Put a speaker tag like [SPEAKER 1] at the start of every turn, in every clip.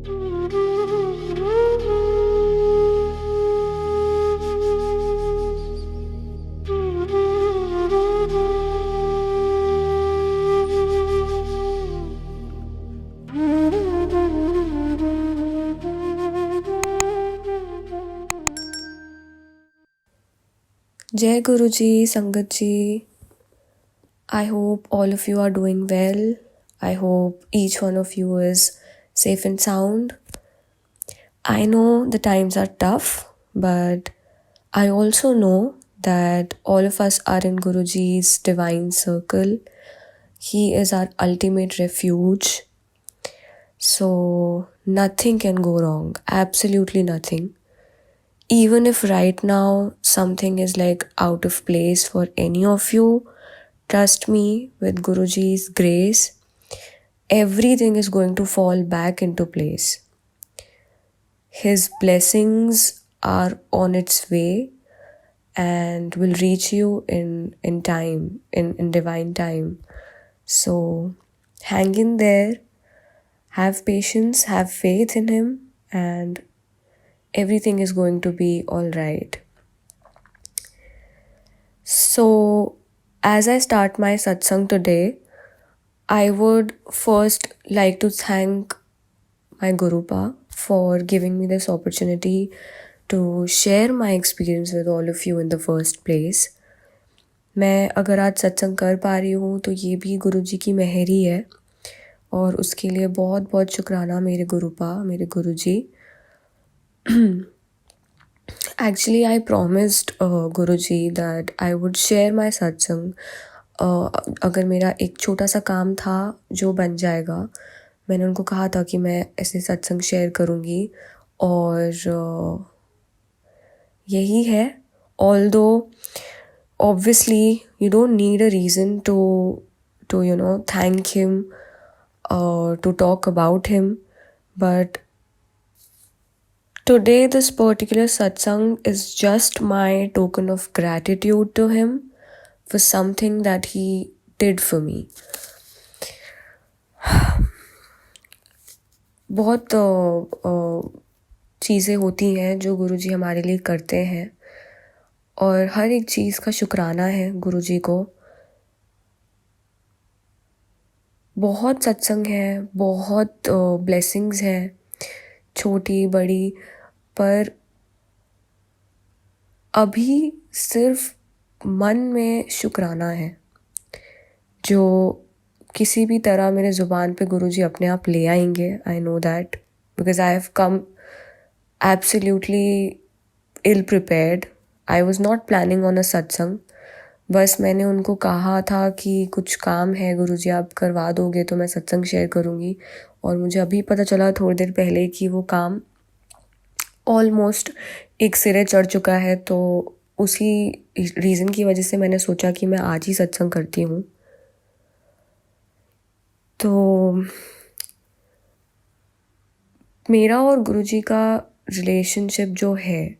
[SPEAKER 1] Jai Guruji, Sangat ji. I hope all of you are doing well. I hope each one of you is safe and sound. I know the times are tough, but I also know that all of us are in Guruji's divine circle. He is our ultimate refuge. So nothing can go wrong. Absolutely nothing. Even if right now something is like out of place for any of you, trust me, with Guruji's grace, everything is going to fall back into place. His blessings are on its way and will reach you in time, in divine time. So hang in there, have patience, have faith in him, and everything is going to be all right. So, as I start my satsang today, I would first like to thank my Gurupa for giving me this opportunity to share my experience with all of you in the first place. मैं अगर आज सत्संग कर पा रही हूँ तो ये भी गुरुजी की मेहर ही है और उसके लिए बहुत बहुत शुक्राना मेरे गुरुपा, मेरे गुरुजी. Actually, I promised Guruji that I would share my satsang. अगर मेरा एक छोटा सा काम था जो बन जाएगा, मैंने उनको कहा था कि मैं ऐसे सत्संग शेयर करूँगी और यही है. Although obviously you don't need a reason to thank him or to talk about him, but today this particular satsang is just my token of gratitude to him for something that he did for me. बहुत चीज़ें होती हैं जो गुरुजी हमारे लिए करते हैं और हर एक चीज़ का शुक्राना है गुरुजी को. बहुत सत्संग है, बहुत ब्लेसिंग्स हैं, छोटी बड़ी, पर अभी सिर्फ मन में शुक्राना है जो किसी भी तरह मेरे ज़ुबान पे गुरुजी अपने आप ले आएंगे. I know that because I have come absolutely ill prepared. I was not planning on a satsang. बस मैंने उनको कहा था कि कुछ काम है गुरुजी, आप करवा दोगे तो मैं सत्संग शेयर करूँगी, और मुझे अभी पता चला थोड़ी देर पहले कि वो काम ऑलमोस्ट एक सिरे चढ़ चुका है. तो उसी रीज़न की वजह से मैंने सोचा कि मैं आज ही सत्संग करती हूँ. तो मेरा और गुरुजी का रिलेशनशिप जो है,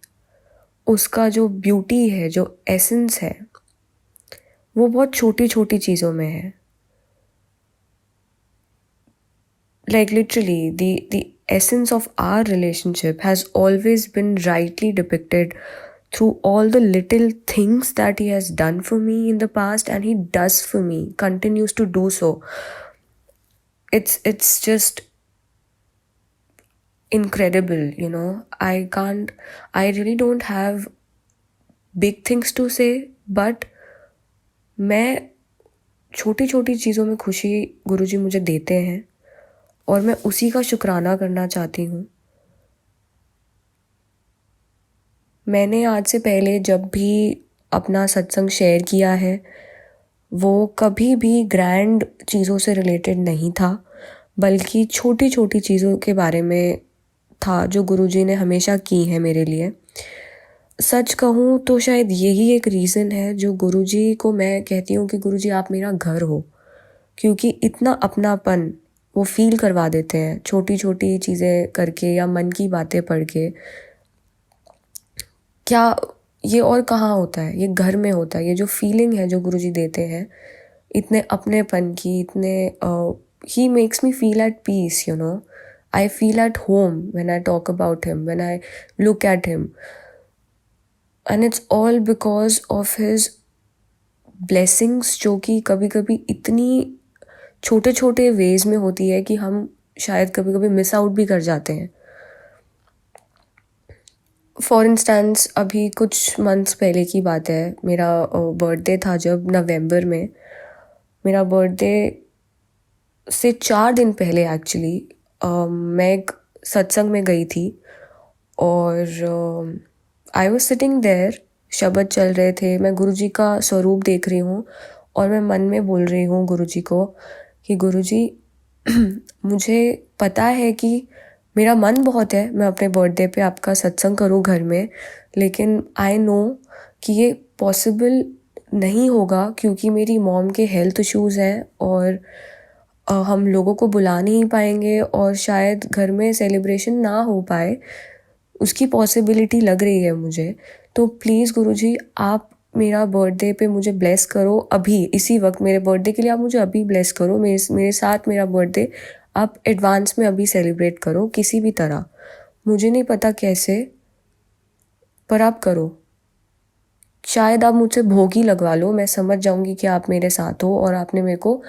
[SPEAKER 1] उसका जो ब्यूटी है, जो एसेंस है, वो बहुत छोटी छोटी चीज़ों में है. Like literally, the essence of our relationship has always been rightly depicted through all the little things that he has done for me in the past, and he does for me, continues to do so. It's just incredible, you know. I really don't have big things to say, but मैं छोटी छोटी चीज़ों में खुशी गुरुजी मुझे देते हैं और मैं उसी का शुक्राना करना चाहती हूँ. मैंने आज से पहले जब भी अपना सत्संग शेयर किया है वो कभी भी ग्रैंड चीज़ों से रिलेटेड नहीं था, बल्कि छोटी छोटी चीज़ों के बारे में था जो गुरुजी ने हमेशा की है मेरे लिए. सच कहूँ तो शायद यही एक रीज़न है जो गुरुजी को मैं कहती हूँ कि गुरुजी आप मेरा घर हो, क्योंकि इतना अपनापन वो फील करवा देते हैं छोटी छोटी चीज़ें करके या मन की बातें पढ़ के. क्या ये और कहाँ होता है, ये घर में होता है. ये जो फीलिंग है जो गुरुजी देते हैं इतने अपनेपन की, इतने ही makes me feel at peace, you know. I feel at home when I talk about him, when I look at him. And it's all because of his blessings, जो कि कभी कभी इतनी छोटे छोटे वेज में होती है कि हम शायद कभी कभी मिस आउट भी कर जाते हैं. फॉर इंस्टेंस अभी कुछ मंथ्स पहले की बात है, मेरा बर्थडे था जब नवंबर में. मेरा बर्थडे से 4 दिन पहले एक्चुअली मैं एक सत्संग में गई थी और आई वॉज सिटिंग देयर. शब्द चल रहे थे, मैं गुरुजी का स्वरूप देख रही हूँ और मैं मन में बोल रही हूँ गुरुजी को कि गुरुजी मुझे पता है कि मेरा मन बहुत है मैं अपने बर्थडे पे आपका सत्संग करूँ घर में, लेकिन आई नो कि ये पॉसिबल नहीं होगा क्योंकि मेरी मॉम के हेल्थ इश्यूज़ हैं और हम लोगों को बुला नहीं पाएंगे और शायद घर में सेलिब्रेशन ना हो पाए, उसकी पॉसिबिलिटी लग रही है मुझे. तो प्लीज़ गुरुजी आप मेरा बर्थडे पे मुझे ब्लेस करो अभी, इसी वक्त मेरे बर्थडे के लिए आप मुझे अभी ब्लेस करो. मेरे साथ मेरा बर्थडे आप एडवांस में अभी सेलिब्रेट करो किसी भी तरह. मुझे नहीं पता कैसे, पर आप करो. शायद आप मुझसे भोग ही लगवा लो, मैं समझ जाऊंगी कि आप मेरे साथ हो और आपने मेरे को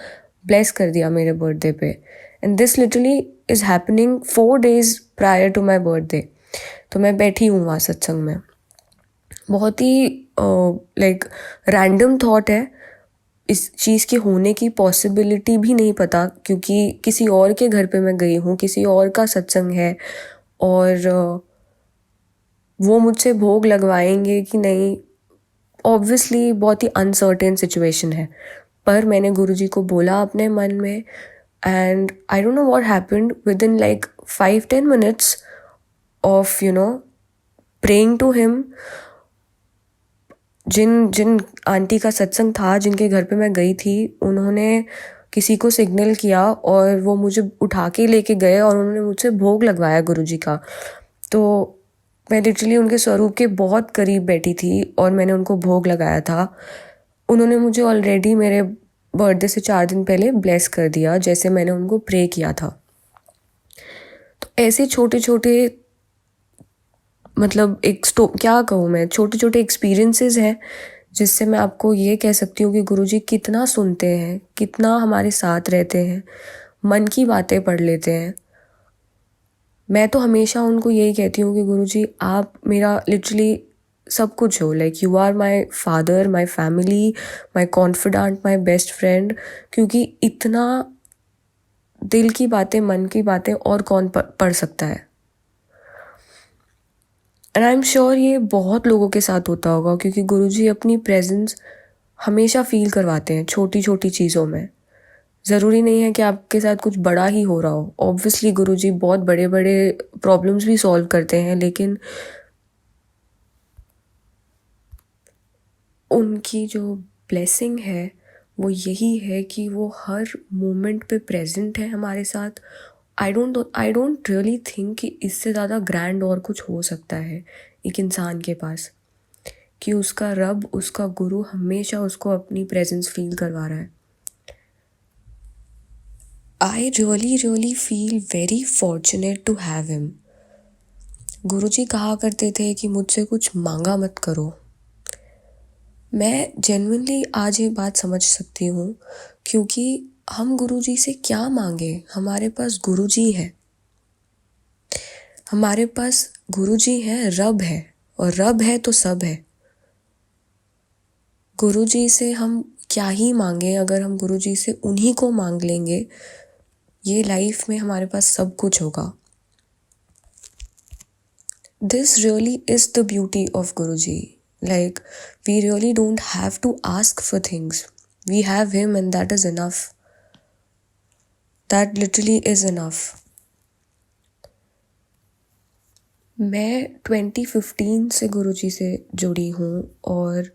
[SPEAKER 1] ब्लेस कर दिया मेरे बर्थडे पे. And this literally is happening 4 days prior to my birthday. तो मैं बैठी हूँ वहाँ सत्संग में. बहुत ही लाइक रैंडम थॉट है, इस चीज़ के होने की पॉसिबिलिटी भी नहीं पता क्योंकि किसी और के घर पे मैं गई हूँ, किसी और का सत्संग है और वो मुझसे भोग लगवाएंगे कि नहीं, ऑब्वियसली बहुत ही अनसर्टेन सिचुएशन है. पर मैंने गुरुजी को बोला अपने मन में and I don't know what happened within like 5-10 minutes of praying to him. जिन आंटी का सत्संग था, जिनके घर पे मैं गई थी, उन्होंने किसी को सिग्नल किया और वो मुझे उठा के लेके गए और उन्होंने मुझसे भोग लगवाया गुरुजी का. तो मैं लिटरली उनके स्वरूप के बहुत करीब बैठी थी और मैंने उनको भोग लगाया था. उन्होंने मुझे ऑलरेडी मेरे बर्थडे से 4 दिन पहले ब्लेस कर दिया जैसे मैंने उनको प्रे किया था. तो ऐसे छोटे छोटे मतलब क्या कहूँ मैं, छोटे छोटे एक्सपीरियंसेस हैं जिससे मैं आपको ये कह सकती हूँ कि गुरुजी कितना सुनते हैं, कितना हमारे साथ रहते हैं, मन की बातें पढ़ लेते हैं. मैं तो हमेशा उनको यही कहती हूँ कि गुरुजी आप मेरा लिटरली सब कुछ हो. Like you are my father, my family, my confidant, my best friend. क्योंकि इतना दिल की बातें, मन की बातें और कौन पढ़ सकता है. एंड आई एम श्योर ये बहुत लोगों के साथ होता होगा क्योंकि गुरुजी अपनी प्रेजेंस हमेशा फील करवाते हैं छोटी छोटी चीज़ों में. ज़रूरी नहीं है कि आपके साथ कुछ बड़ा ही हो रहा हो. ऑब्वियसली गुरुजी बहुत बड़े बड़े प्रॉब्लम्स भी सॉल्व करते हैं, लेकिन उनकी जो ब्लेसिंग है वो यही है कि वो हर मोमेंट पे प्रेजेंट है हमारे साथ. आई डोंट रियली थिंक कि इससे ज़्यादा ग्रैंड और कुछ हो सकता है एक इंसान के पास, कि उसका रब, उसका गुरु हमेशा उसको अपनी प्रेजेंस फील करवा रहा है. I really feel very fortunate to have him. Guruji कहा करते थे कि मुझसे कुछ मांगा मत करो. मैं जेन्युइनली आज ये बात समझ सकती हूँ क्योंकि हम गुरुजी से क्या मांगे, हमारे पास गुरुजी है. हमारे पास गुरुजी है, रब है, और रब है तो सब है. गुरुजी से हम क्या ही मांगे, अगर हम गुरुजी से उन्हीं को मांग लेंगे, ये लाइफ में हमारे पास सब कुछ होगा. This really is the beauty of Guruji. Like, we really don't have to ask for things. We have him and that is enough. That literally is enough. मैं 2015 से गुरुजी से जुड़ी हूँ और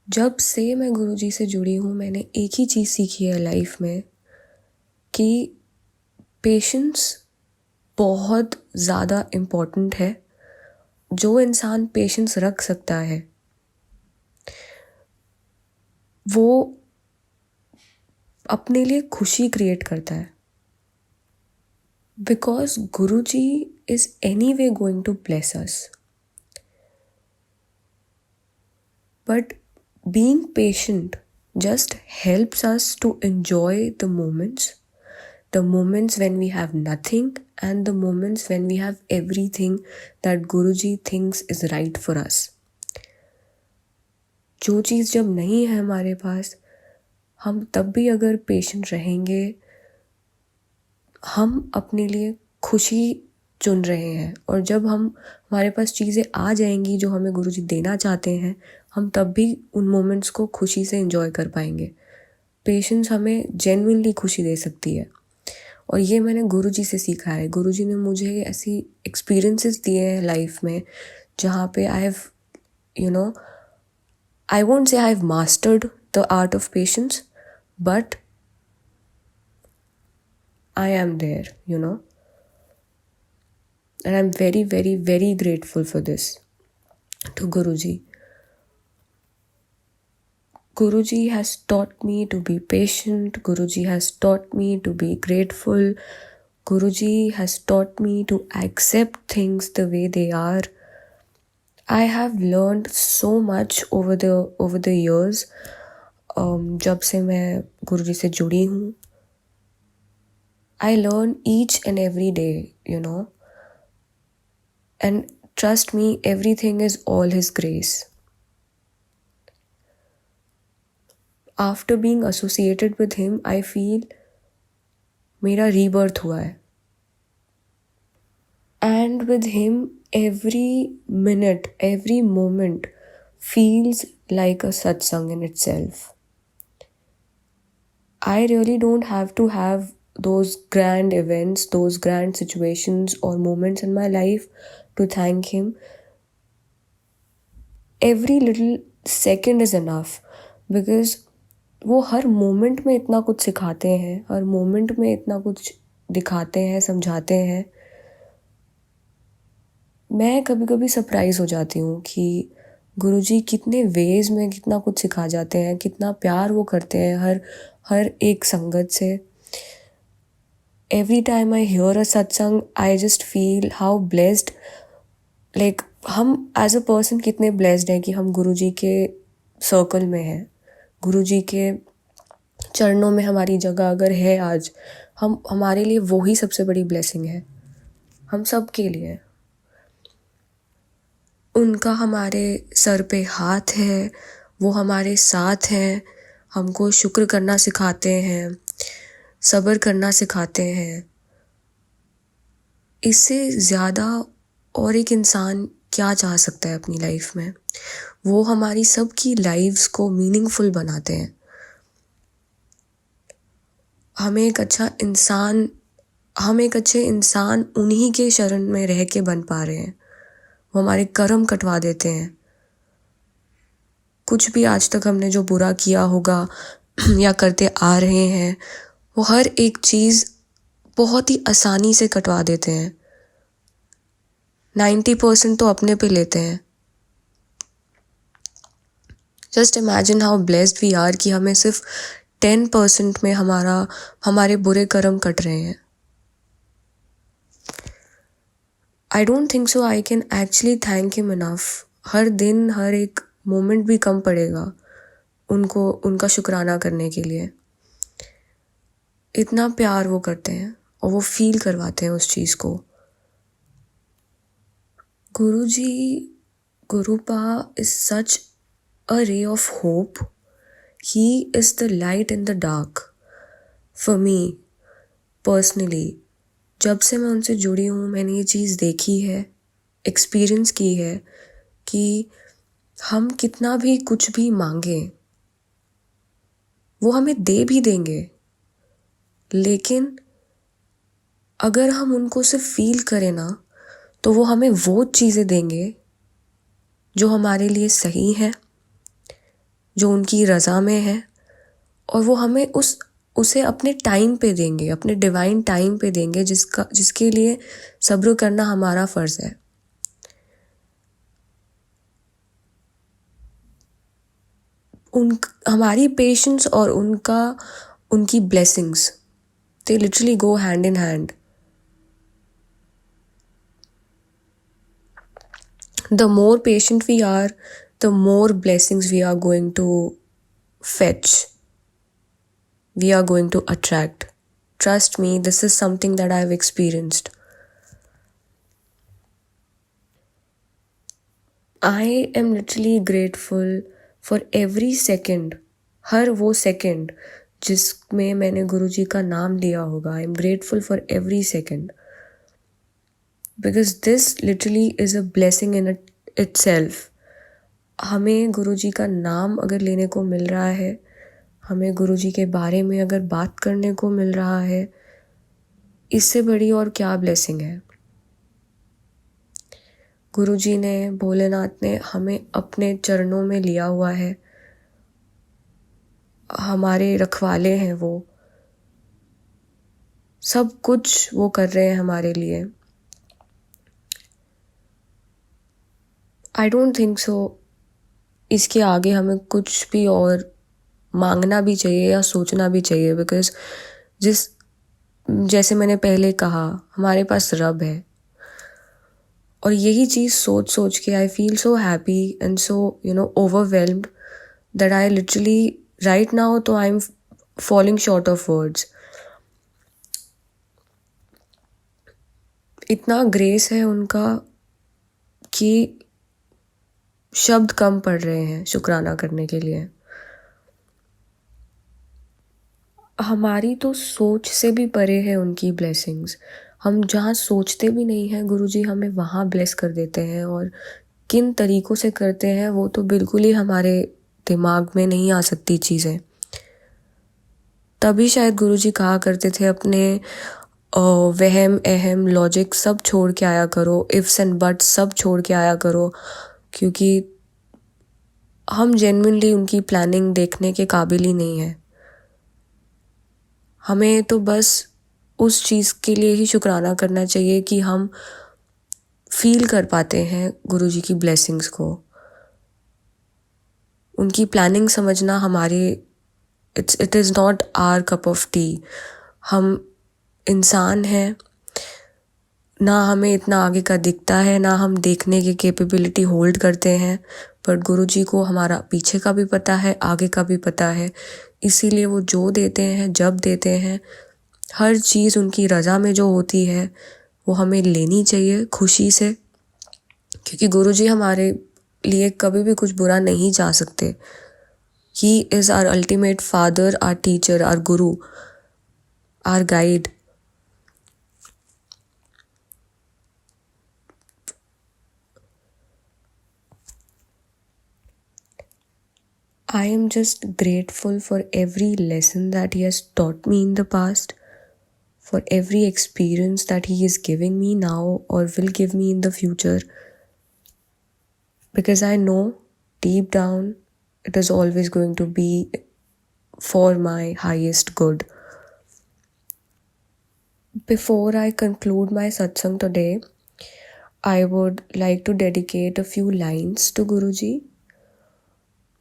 [SPEAKER 1] जब से मैं गुरुजी से जुड़ी हूँ मैंने एक ही चीज़ सीखी है लाइफ में कि पेशेंस बहुत ज़्यादा इम्पॉर्टेंट है. जो इंसान पेशेंस रख सकता है वो अपने लिए खुशी क्रिएट करता है. because Guruji is anyway going to bless us. But being patient just helps us to enjoy the moments when we have nothing and the moments when we have everything that Guruji thinks is right for us. जो चीज़ जब नहीं है हमारे पास, हम तब भी अगर patient रहेंगे, हम अपने लिए खुशी चुन रहे हैं, और जब हमारे पास चीज़ें आ जाएंगी जो हमें गुरुजी देना चाहते हैं, हम तब भी उन मोमेंट्स को खुशी से एंजॉय कर पाएंगे. पेशेंस हमें जेन्युइनली खुशी दे सकती है, और ये मैंने गुरुजी से सीखा है. गुरुजी ने मुझे ऐसी एक्सपीरियंसेस दिए हैं लाइफ में जहाँ पे I have I won't say I've mastered the art of patience, but I am there, and I'm very, very, very grateful for this to Guruji. Guruji has taught me to be patient. Guruji has taught me to be grateful. Guruji has taught me to accept things the way they are. I have learned so much over the years. जब से मैं गुरुजी से जुड़ी हूँ, I learn each and every day, and trust me, everything is all His grace. After being associated with Him, I feel मेरा rebirth हुआ है. And with Him, every minute, every moment feels like a satsang in itself. I really don't have to have those grand events, those grand situations or moments in my life to thank Him. Every little second is enough, because वो हर moment में इतना कुछ सिखाते हैं, हर moment में इतना कुछ दिखाते हैं, समझाते हैं. मैं कभी कभी सरप्राइज हो जाती हूँ कि गुरुजी कितने वेज में कितना कुछ सिखा जाते हैं, कितना प्यार वो करते हैं हर एक संगत से. एवरी टाइम आई हियर अ सत्संग, I just feel how blessed, like हम एज अ पर्सन कितने ब्लेस्ड हैं कि हम गुरुजी के सर्कल में हैं. गुरुजी के चरणों में हमारी जगह अगर है आज, हमारे लिए वो ही सबसे बड़ी ब्लेसिंग है, हम सब के लिए. उनका हमारे सर पे हाथ है, वो हमारे साथ हैं, हमको शुक्र करना सिखाते हैं, सब्र करना सिखाते हैं. इससे ज़्यादा और एक इंसान क्या चाह सकता है अपनी लाइफ में. वो हमारी सबकी लाइफ्स को मीनिंगफुल बनाते हैं. हम एक अच्छे इंसान उन्हीं के शरण में रह के बन पा रहे हैं. वो हमारे कर्म कटवा देते हैं. कुछ भी आज तक हमने जो बुरा किया होगा या करते आ रहे हैं, वो हर एक चीज़ बहुत ही आसानी से कटवा देते हैं. 90% तो अपने पे लेते हैं. Just imagine how blessed we are कि हमें सिर्फ 10% में हमारे बुरे कर्म कट रहे हैं. I don't think so I can actually thank him enough. हर दिन हर एक मोमेंट भी कम पड़ेगा उनका शुक्राना करने के लिए. इतना प्यार वो करते हैं और वो फील करवाते हैं उस चीज़ को. गुरुजी, गुरुपा is such a ray of hope. He is the light in the dark. For me, personally, जब से मैं उनसे जुड़ी हूँ, मैंने ये चीज़ देखी है, एक्सपीरियंस की है कि हम कितना भी कुछ भी मांगें, वो हमें दे भी देंगे, लेकिन अगर हम उनको सिर्फ फील करें ना, तो वो हमें वो चीज़ें देंगे जो हमारे लिए सही है, जो उनकी रज़ा में है, और वो हमें उसे अपने टाइम पे देंगे, अपने डिवाइन टाइम पे देंगे, जिसके लिए सब्र करना हमारा फ़र्ज़ है. हमारी पेशेंस और उनकी blessings, they literally go hand in hand. the more patient we are, the more blessings we are going to fetch, we are going to attract. Trust me, this is something that I've experienced. I am literally grateful for every second, हर वो second जिसमें मैंने गुरुजी का नाम लिया होगा. I am grateful for every second, because this literally is a blessing in itself. हमें गुरुजी का नाम अगर लेने को मिल रहा है, हमें गुरुजी के बारे में अगर बात करने को मिल रहा है, इससे बड़ी और क्या ब्लेसिंग है. गुरुजी ने, भोलेनाथ ने हमें अपने चरणों में लिया हुआ है. हमारे रखवाले हैं वो. सब कुछ वो कर रहे हैं हमारे लिए. आई डोंट थिंक सो इसके आगे हमें कुछ भी और मांगना भी चाहिए या सोचना भी चाहिए, बिकॉज जैसे मैंने पहले कहा, हमारे पास रब है. और यही चीज़ सोच सोच के I feel so happy and so overwhelmed that I literally right now तो I am falling short of words. इतना ग्रेस है उनका कि शब्द कम पड़ रहे हैं शुक्राना करने के लिए. हमारी तो सोच से भी परे है उनकी ब्लेसिंग्स. हम जहाँ सोचते भी नहीं हैं, गुरुजी हमें वहाँ ब्लेस कर देते हैं. और किन तरीक़ों से करते हैं वो तो बिल्कुल ही हमारे दिमाग में नहीं आ सकती चीज़ें. तभी शायद गुरुजी कहा करते थे अपने वहम अहम लॉजिक सब छोड़ के आया करो, इफ्स एंड बट्स सब छोड़ के आया करो, क्योंकि हम जेन्युइनली उनकी प्लानिंग देखने के काबिल ही नहीं है. हमें तो बस उस चीज़ के लिए ही शुक्राना करना चाहिए कि हम फील कर पाते हैं गुरुजी की ब्लेसिंग्स को. उनकी प्लानिंग समझना हमारे it is not our cup of tea. हम इंसान हैं, ना हमें इतना आगे का दिखता है, ना हम देखने की कैपेबिलिटी होल्ड करते हैं, पर गुरुजी को हमारा पीछे का भी पता है, आगे का भी पता है. इसीलिए वो जो देते हैं, जब देते हैं, हर चीज़ उनकी रज़ा में जो होती है वो हमें लेनी चाहिए खुशी से, क्योंकि गुरुजी हमारे लिए कभी भी कुछ बुरा नहीं चाह सकते. He is our ultimate father, our teacher, our guru, our guide. I am just grateful for every lesson that he has taught me in the past, for every experience that he is giving me now or will give me in the future, because I know deep down it is always going to be for my highest good. Before I conclude my satsang today, I would like to dedicate a few lines to Guruji.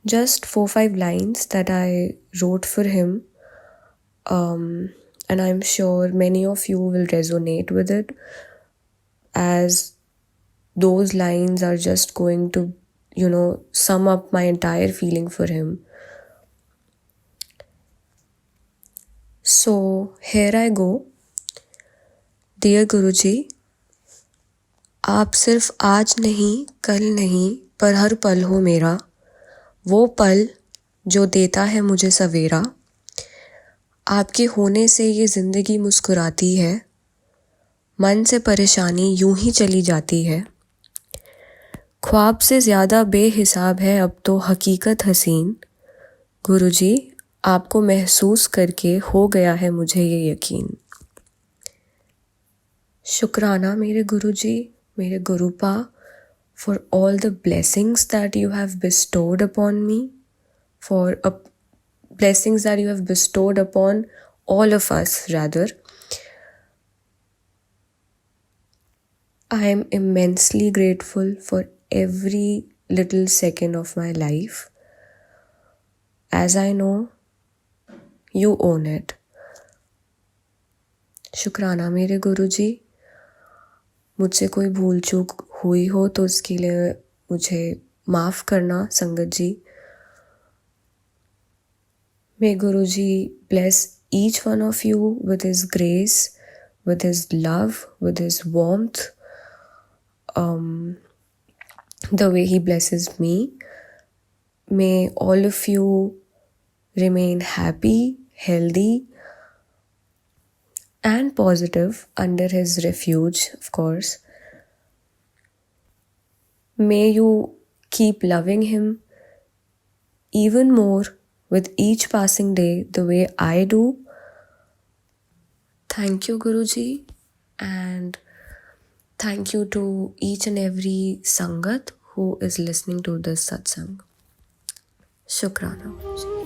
[SPEAKER 1] Just 4-5 lines that I wrote for him, and I'm sure many of you will resonate with it, as those lines are just going to sum up my entire feeling for him. So here I go. Dear Guruji, आप सिर्फ आज नहीं, कल नहीं, पर हर पल हो मेरा. वो पल जो देता है मुझे सवेरा. आपके होने से ये ज़िंदगी मुस्कुराती है. मन से परेशानी यूं ही चली जाती है. ख्वाब से ज़्यादा बेहिसाब है अब तो हकीकत हसीन. गुरुजी, आपको महसूस करके हो गया है मुझे ये यकीन. शुक्राना मेरे गुरुजी, मेरे गुरुपा, for all the blessings that you have bestowed upon me, for blessings that you have bestowed upon all of us rather. I am immensely grateful for every little second of my life, as I know you own it. शुक्राना मेरे गुरुजी. मुझसे कोई भूल चूक हुई हो तो उसके लिए मुझे माफ़ करना संगत जी। May Guruji bless each one of you with His grace, with His love, with His warmth, the way He blesses me. May all of you remain happy, healthy, and positive under His refuge, of course. May you keep loving Him even more with each passing day the way I do. Thank you, Guruji, and thank you to each and every Sangat who is listening to this satsang. Shukrana.